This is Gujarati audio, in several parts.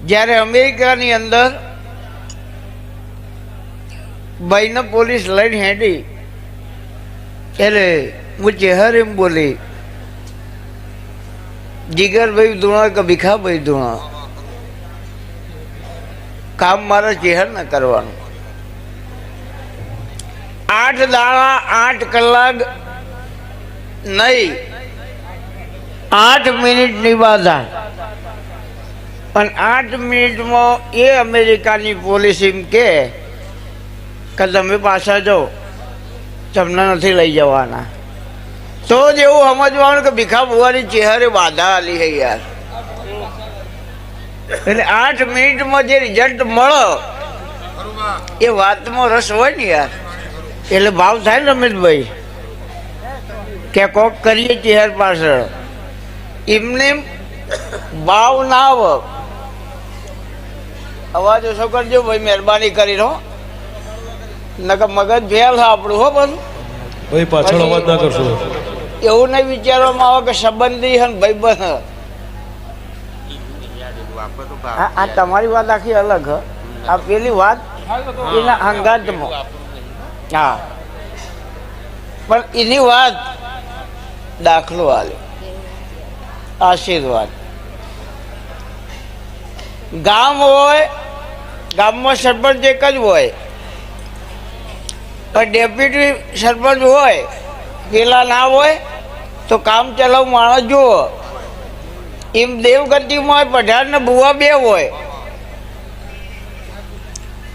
જ્યારે અમેરિકાની અંદર ભાઈને પોલીસ લઈને હેડી એટલે હું ચહેર એમ બોલી, જીગરભાઈ ધૂણા કે ભીખાભાઈ ધૂણા, કામ મારા ચહેર ન કરવાનું. 8 દાડા 8 કલાક નહીં, 8 મિનિટની બાધા. પણ 8 મિનિટમાં એ અમેરિકાની પોલીસ એમ કે તમે પાછા જાઓ, તમને નથી લઈ જવાના. તો જ એવું સમજવાનું કે ભીખા ભુવાની ચહેરે બાધા આલી છે યાર. એટલે 8 મિનિટમાં જે રિઝલ્ટ મળે એ વાતમાં રસ હોય ને યાર. એટલે ભાવ થાય ને રમેશભાઈ કે કોક કરીએ ચહેર પાછળ, એમને ભાવ ના આવે. અવાજ ઓછો કરજો ભાઈ, મહેરબાની કરી રહો, નકર મગજ ફેલ છે આપણું. હો બધું ભાઈ પાછળ અવાજ ના કરશો. એવું નહીં વિચારવામાં આવે કે સંબંધી છે ને ભાઈબંધ. આ તમારી વાત આખી અલગ હ, આ પેલી વાત એના અંગાતમાં. હા, પણ એની વાત દાખલો આલે, આશીર્વાદ. ગામ હોય, ગામમાં સરપંચ એક જ હોય, પણ ડેપ્યુટી સરપંચ હોય પેલા ના હોય તો કામ ચલાવ માણસ જુઓ. એમ દેવગતિમાં હોય પઢાર ને બુવા બે હોય.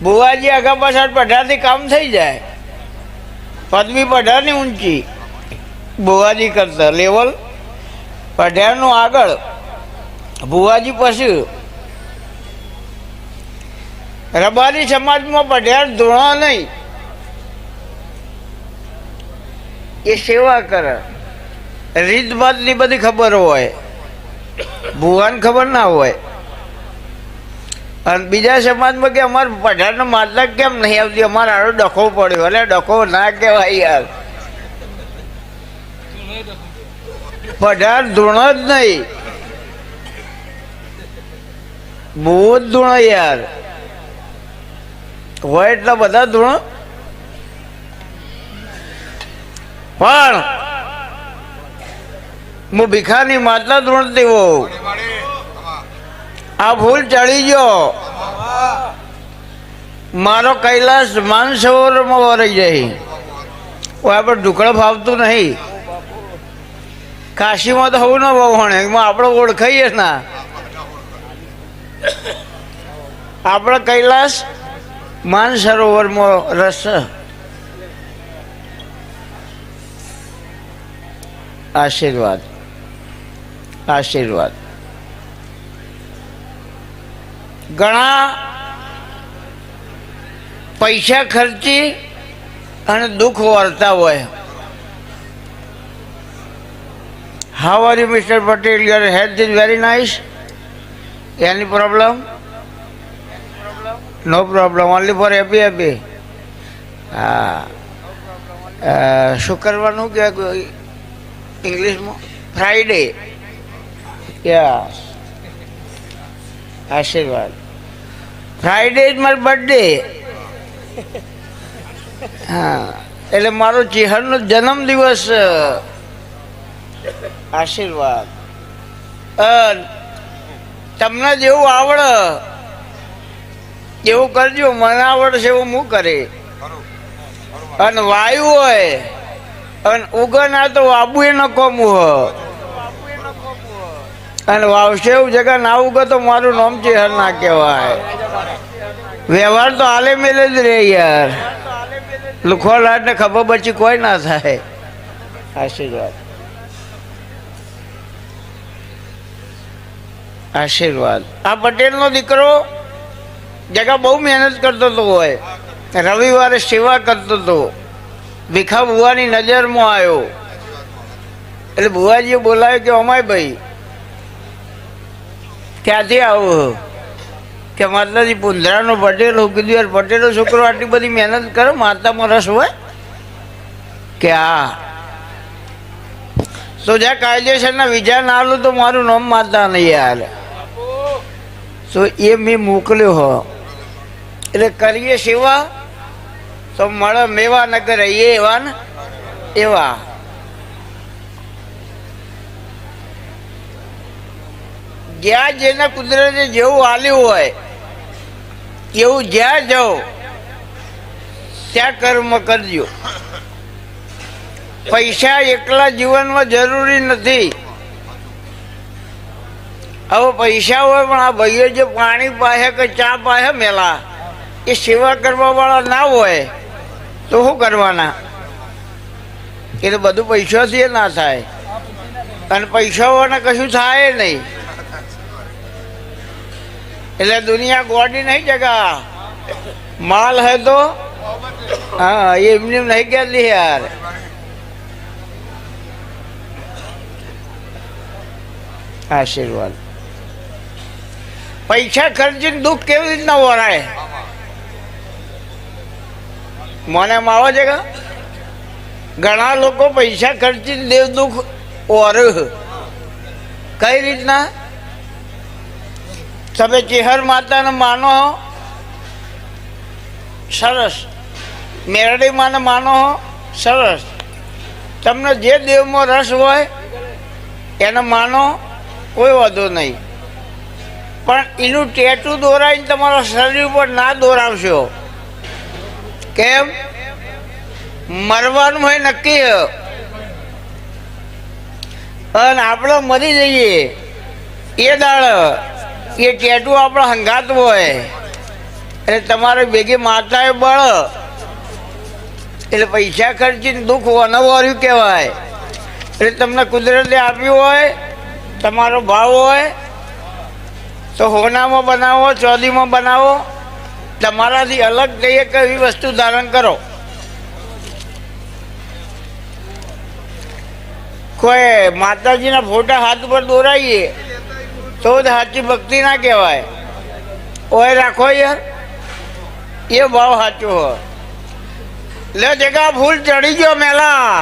બુવાજી આગા પાછળ પઢારથી કામ થઈ જાય. પદવી પઢારની ઊંચી, બુવાજી કરતા લેવલ પઢારનું આગળ, બુવાજી પછી. રબારી સમાજમાં પઢાર ધોણા નહીં, એ સેવા કરે. રીતભાતની બધી ખબર હોય, ભુવાને ખબર ના હોય. અને બીજા સમાજમાં કે અમારે પઢારનો માતા કેમ નહીં આવતી, અમારે આડો ડખો પડ્યો. એટલે ડખો ના કહેવાય યાર, પઢાર ધૂણો જ નહીં, બહુ જ ધૂણો યાર હોય. એટલા બધા ધૂણો. પણ હું ભીખાની માતા ધૂણતી હોઉં, આ ભૂલ ચડી ગયો, મારો કૈલાસ માનસરોવરમાં વરાઈ જાય. આપણે ઢુકડો ફાવતું નહીં. કાશીમાં તો હોવું ના વહોણે, એમાં આપણે ઓળખાઈએ ના. આપણે કૈલાસ માનસરોવરમાં રસ. આશીર્વાદ, આશીર્વાદ. ઘણા પૈસા ખર્ચી અને દુઃખ વળતા હોય. How are you mister Patel? Your health is very nice. Any problem? No problem, only for happy happy. હા, શું કરવાનું કે ઇંગ્લિશમાં? ફ્રાઈડે. યસ, આશીર્વાદ. Friday is my birthday. હા, એટલે મારો ચિહરનો જન્મદિવસ. આશીર્વાદ. તમને જેવું આવડે એવું કરજો, મને આવડશે એવું હું કરે. અને વાયુ હોય અને ઉગના તો વાબુ એ ન કોમું હો. અને વાવશે એવું જગા ના ઉગે તો મારું નામ ચેહર ના કહેવાય. વ્યવહાર તો હાલે મેલે જ રે યાર. લુખો લાટ ને ખબર પછી કોઈ ના થાય. આશીર્વાદ, આશીર્વાદ. આ પટેલનો દીકરો જગા બહુ મહેનત કરતો હતો હોય, રવિવારે સેવા કરતો હતો. ભીખા બુવાની નજરમાં આવ્યો એટલે બુવાજીએ બોલાવ્યો કે અમાય ભાઈ ક્યાંથી આવું? કે માતાજી પુંધરાનો પટેલ. હું કીધું યાર પટેલો છોકરો આટલી બધી મહેનત કરે, માતામાં રસ હોય કે હા? તો જ્યાં કાયદેસરના વિઝા ના આલું તો મારું નામ માતા નહીં યાર. તો એ મેં મોકલ્યો હો એટલે કરીએ સેવા તો મળે મેવા ન કરે એવા ને એવા. જ્યાં જેને કુદરતે જેવું આલ્યું હોય એવું જ્યાં જાઓ ત્યાં કર્મ કરજો. પૈસા એકલા જીવનમાં જરૂરી નથી. હવે પૈસા હોય પણ આ ભાઈઓ જે પાણી પાહે કે ચા પાહે મેલા એ સેવા કરવા વાળા ના હોય તો શું કરવાના? એટલે બધું પૈસાથી ના થાય અને પૈસાઓને કશું થાય નહીં. એટલે દુનિયા ગોડી નહીં જગા માલ હે તો હા એમને નહીં કહેતી યાર. આશીર્વાદ. પૈસા ખર્ચીને દુઃખ કેવી રીતના વરાય? મને એમ આવે છે કે ઘણા લોકો પૈસા ખર્ચીને દેવ દુઃખ ઓરે. કઈ રીતના? તમે ચેહર માતાને માનો સરસ, મેરડી માને માનો સરસ, તમને જે દેવમાં રસ હોય એને માનો, કોઈ વાંધો નહીં. પણ એનું ટેટુ દોરાઈને તમારા શરીર ઉપર ના દોરાવશો. કેમ? મરવાનું હોય નક્કી. અને આપણે મરી જઈએ એ દાડ એ ટેટુ આપણો હંગાત હોય એટલે તમારે ભેગી માતાએ બળ. એટલે પૈસા ખર્ચીને દુઃખ વનવાર્યું કહેવાય. એટલે તમને કુદરતે આપ્યું હોય, તમારો ભાવ હોય તો હોનામાં બનાવો, ચોદીમાં બનાવો, તમારાથી અલગ જઈએ કે એવી વસ્તુ ધારણ કરો. કોઈ માતાજીના ફોટા હાથ ઉપર દોરાઈએ તો જ સાચી ભક્તિ ના કહેવાય. ઓય રાખો યાર, એ ભાવ સાચો હોય. લે જગા ફૂલ ચડી ગયો મેલા.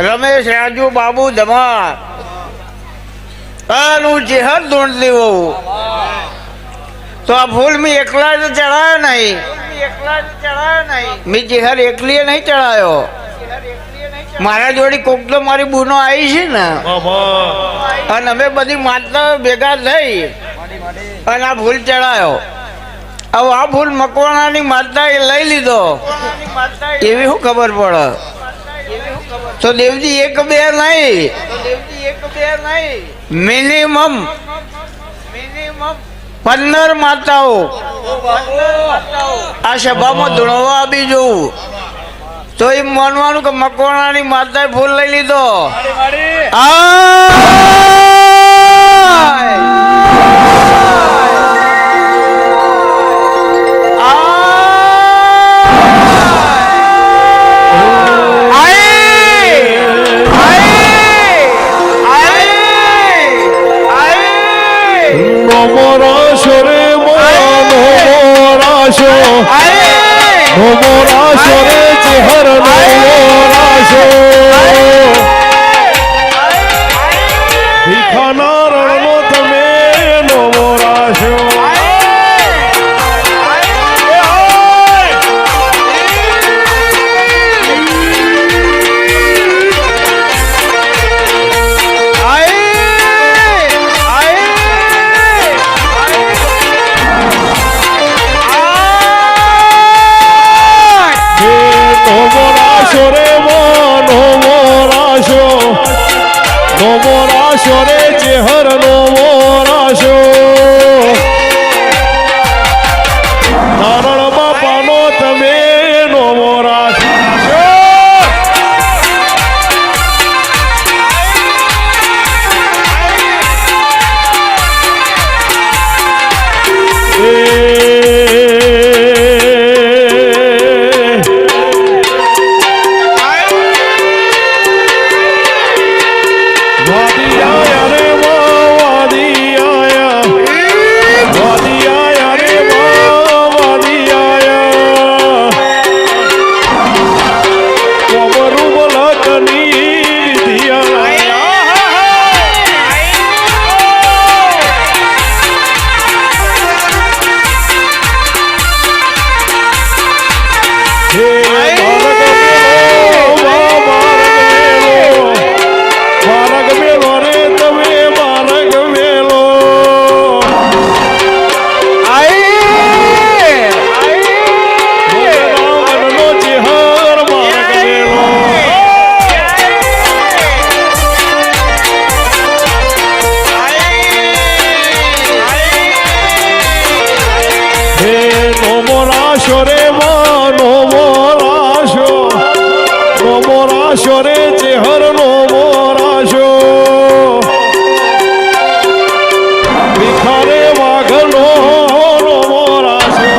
રમેશ, રાજુ, બાબુ, ધમાર હું ચેહર ધૂંઢ દેવું તો આ ફૂલ મેં એકલા જ ચડાયો નહીં. મેં ચેહર એકલીએ નહીં ચડાયો. મારા જોડી કોક તો મારી બુનો આવી છે ને અને અમે બધી માતા ભેગા થઈ અને આ ફૂલ ચડાયો. હવે આ ફૂલ મકવાણાની માતા એ લઈ લીધો એવી શું ખબર પડે? તો દેવજી એક બે નહીં, મિનિમમ 15 માતાઓ આ સભામાં ધૂણવા આપી જોવું તો એમ માનવાનું કે મકવાણાની માતાએ ફૂલ લઈ લીધો. રાશો રે માનો મોરાશો નો મોરાશો રે ચેહર નો મોરાશો ભિખારે વાઘનો નો મોરાશો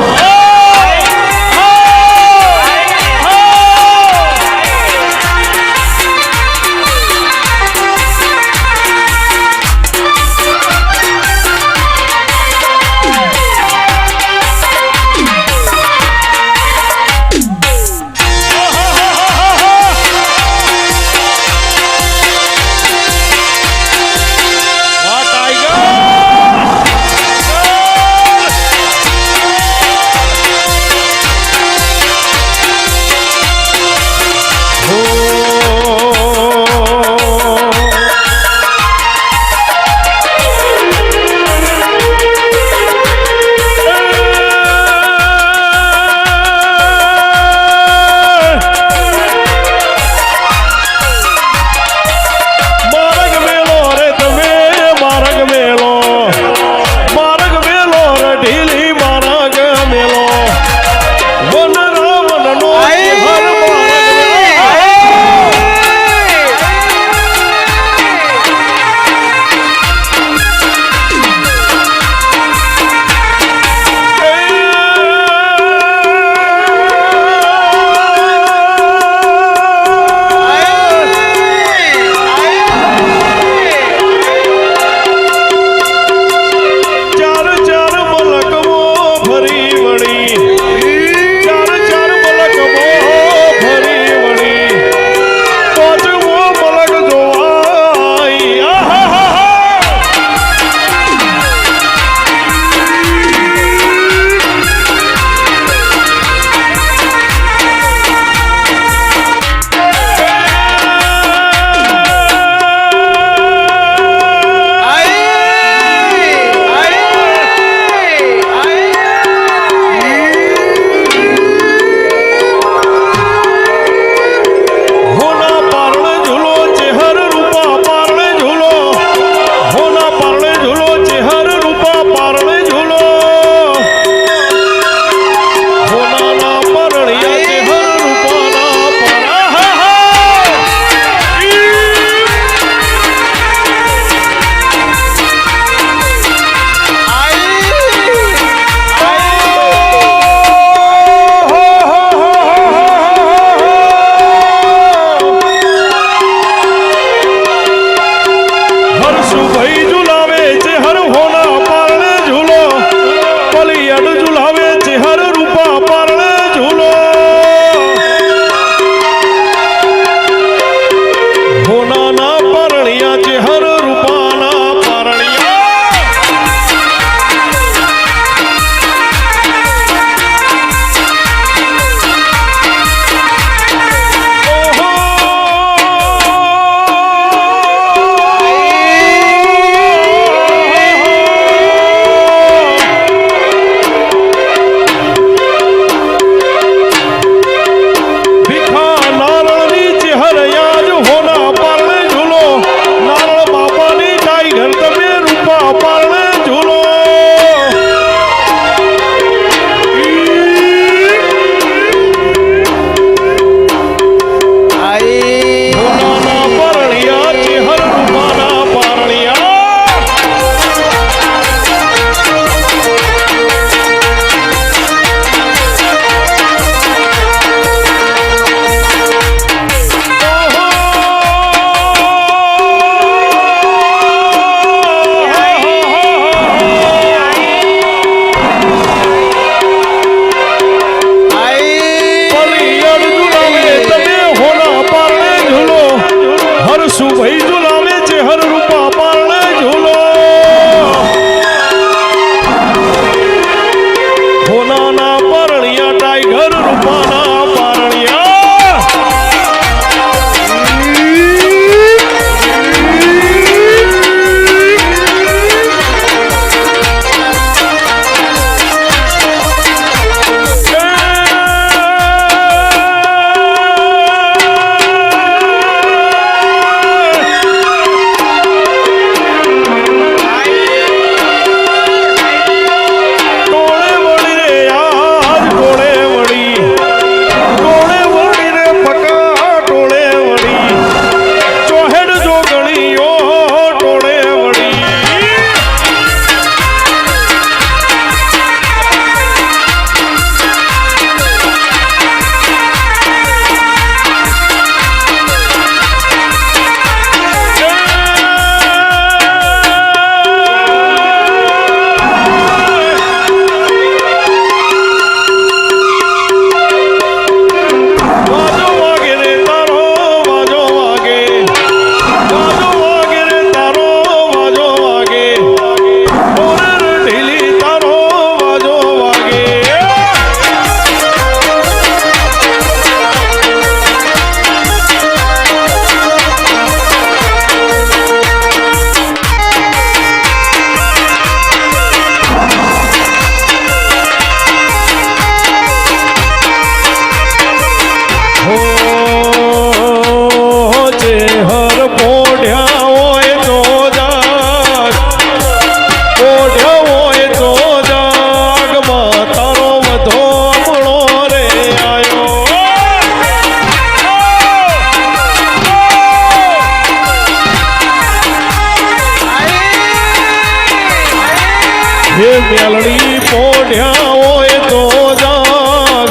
હે મેલડી પોઢ્યા હોય તો જાગ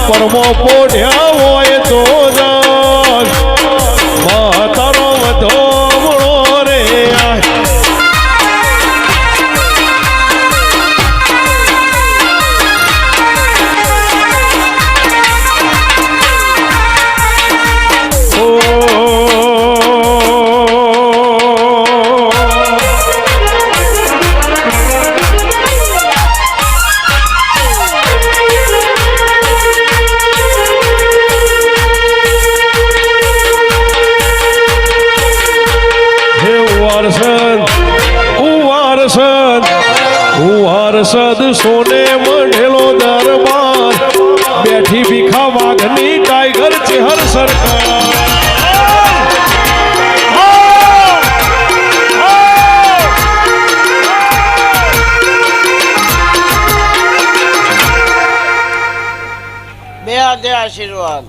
પરમો પોઢ્યા હોય તો જાગ તારો વધો મળો રે વારસદ સોને મળેલો દરબાર બેઠી ભીખા વાઘની ટાઈગર ચેહર સરકાર બે હાથે આશીર્વાદ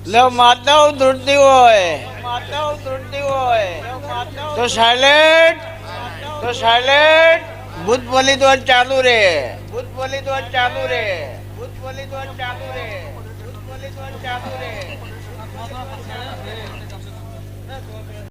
લે માતાઓ ધૂળતી હોય તો સાયલેન્ટ ભૂત બોલી તો ચાલુ રે